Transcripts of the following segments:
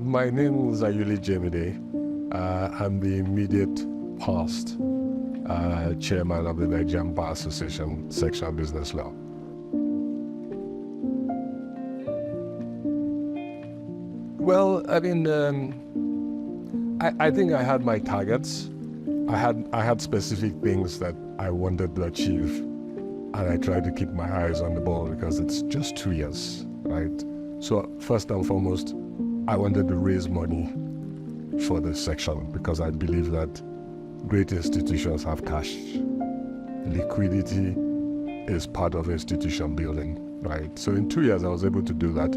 My name is Ayuli Jemide. I'm the immediate past chairman of the Nigerian Bar Association, Section of Business Law. Well, I mean, I think I had my targets. I had specific things that I wanted to achieve, and I tried to keep my eyes on the ball because it's just 2 years, right? So first and foremost, I wanted to raise money for the section because I believe that great institutions have cash. Liquidity is part of institution building, right? So in 2 years, I was able to do that.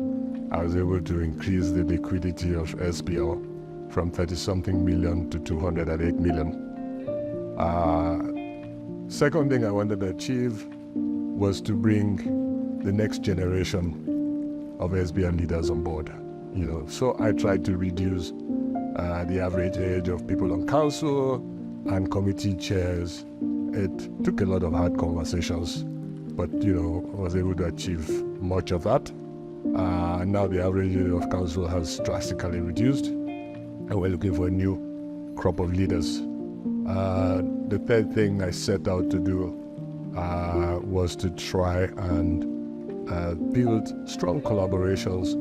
I was able to increase the liquidity of SBL from 30-something million to 208 million. Second thing I wanted to achieve was to bring the next generation of SBL leaders on board. So I tried to reduce the average age of people on council and committee chairs. It took a lot of hard conversations, but was able to achieve much of that. Now the average age of council has drastically reduced, and we're looking for a new crop of leaders. The third thing I set out to do was to try and build strong collaborations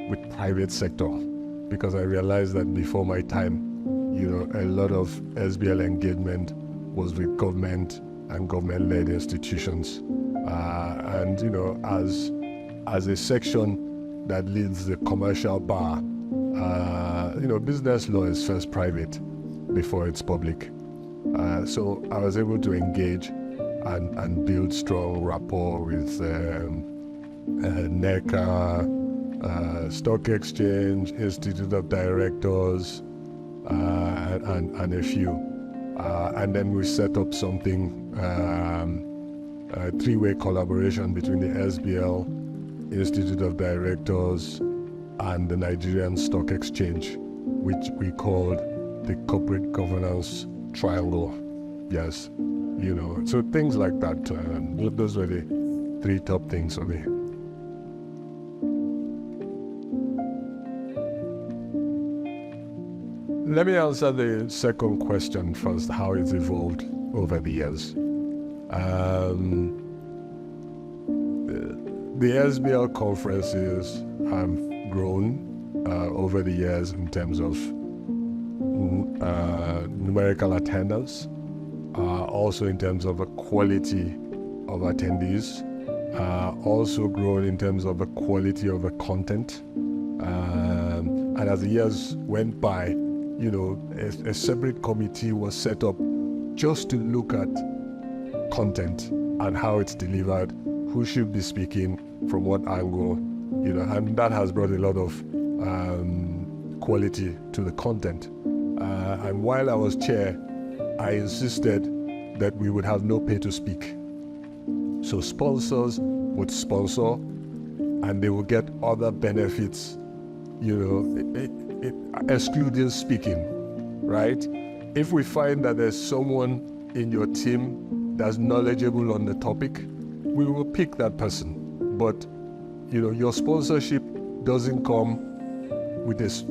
with private sector, because I realized that before my time, a lot of SBL engagement was with government and government-led institutions. As a section that leads the commercial bar, business law is first private before it's public. So I was able to engage and build strong rapport with NECA, Stock Exchange, Institute of Directors, and a few. And then we set up something, a three-way collaboration between the SBL, Institute of Directors, and the Nigerian Stock Exchange, which we called the Corporate Governance Triangle. Yes, so things like that. Those were the three top things for me. Let me answer the second question first, how it's evolved over the years. The SBL conferences have grown over the years in terms of numerical attendance, also in terms of the quality of attendees, also grown in terms of the quality of the content. And as the years went by, a separate committee was set up just to look at content and how it's delivered, who should be speaking, from what angle, and that has brought a lot of quality to the content. And while I was chair, I insisted that we would have no pay to speak. So sponsors would sponsor, and they would get other benefits, excluding speaking, right? If we find that there's someone in your team that's knowledgeable on the topic, we will pick that person. But your sponsorship doesn't come with this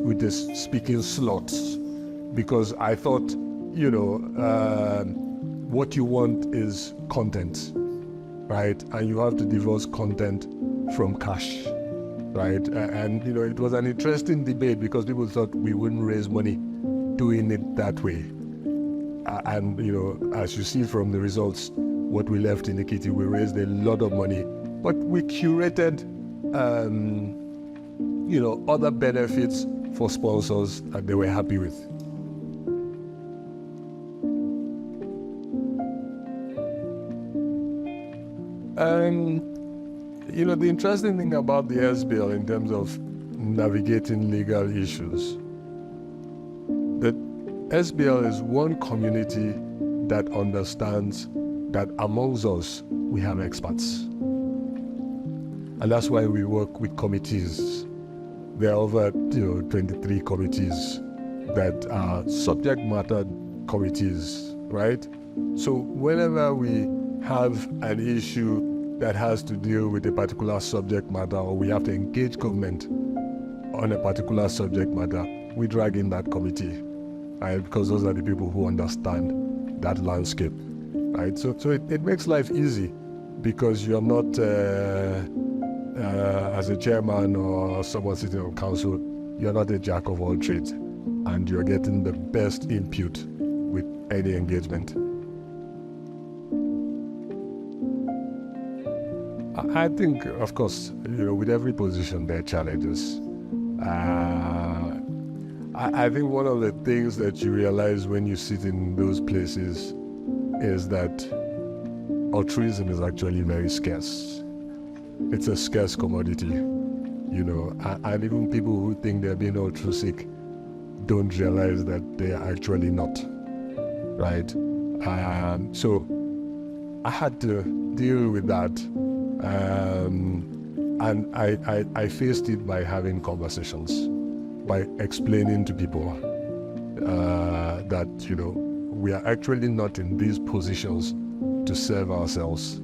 speaking slots, because I thought what you want is content, right? And you have to divorce content from cash, right? And it was an interesting debate because people thought we wouldn't raise money doing it that way. And as you see from the results, what we left in the kitty, we raised a lot of money, but we curated other benefits for sponsors that they were happy with. The interesting thing about the SBL in terms of navigating legal issues, that SBL is one community that understands that amongst us, we have experts. And that's why we work with committees. There are over 23 committees that are subject matter committees, right? So whenever we have an issue that has to deal with a particular subject matter, or we have to engage government on a particular subject matter, we drag in that committee, right? Because those are the people who understand that landscape, right? So it makes life easy, because you're not, as a chairman or someone sitting on council, you're not a jack of all trades, and you're getting the best input with any engagement. I think, of course, with every position there are challenges. I think one of the things that you realize when you sit in those places is that altruism is actually very scarce. It's a scarce commodity, and even people who think they're being altruistic don't realize that they are actually not, right? So I had to deal with that, and I faced it by having conversations, by explaining to people that we are actually not in these positions to serve ourselves,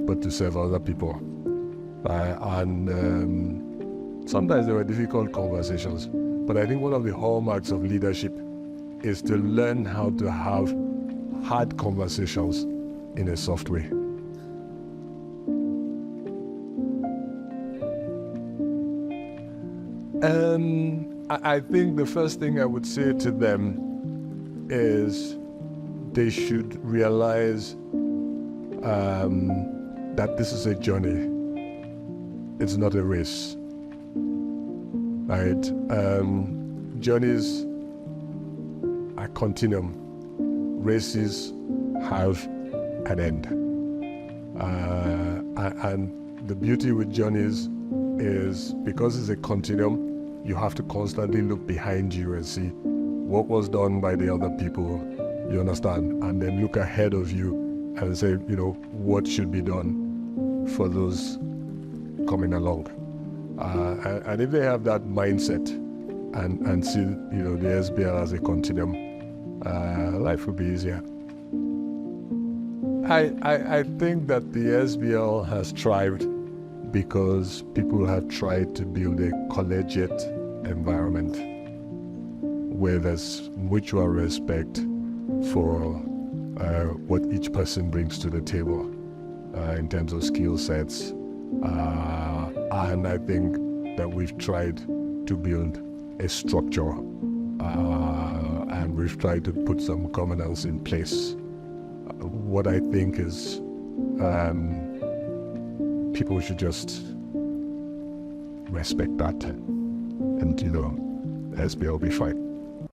but to serve other people. And sometimes there were difficult conversations, but I think one of the hallmarks of leadership is to learn how to have hard conversations in a soft way. I think the first thing I would say to them is they should realize that this is a journey. It's not a race, right? Journeys are continuum. Races have an end. And the beauty with journeys is, because it's a continuum, you have to constantly look behind you and see what was done by the other people, you understand? And then look ahead of you and say, what should be done for those coming along. And if they have that mindset and see, the SBL as a continuum, life will be easier. I think that the SBL has thrived because people have tried to build a collegiate environment where there's mutual respect for what each person brings to the table in terms of skill sets. And I think that we've tried to build a structure and we've tried to put some governance in place. What I think is people should just respect that, and SBL will be fine.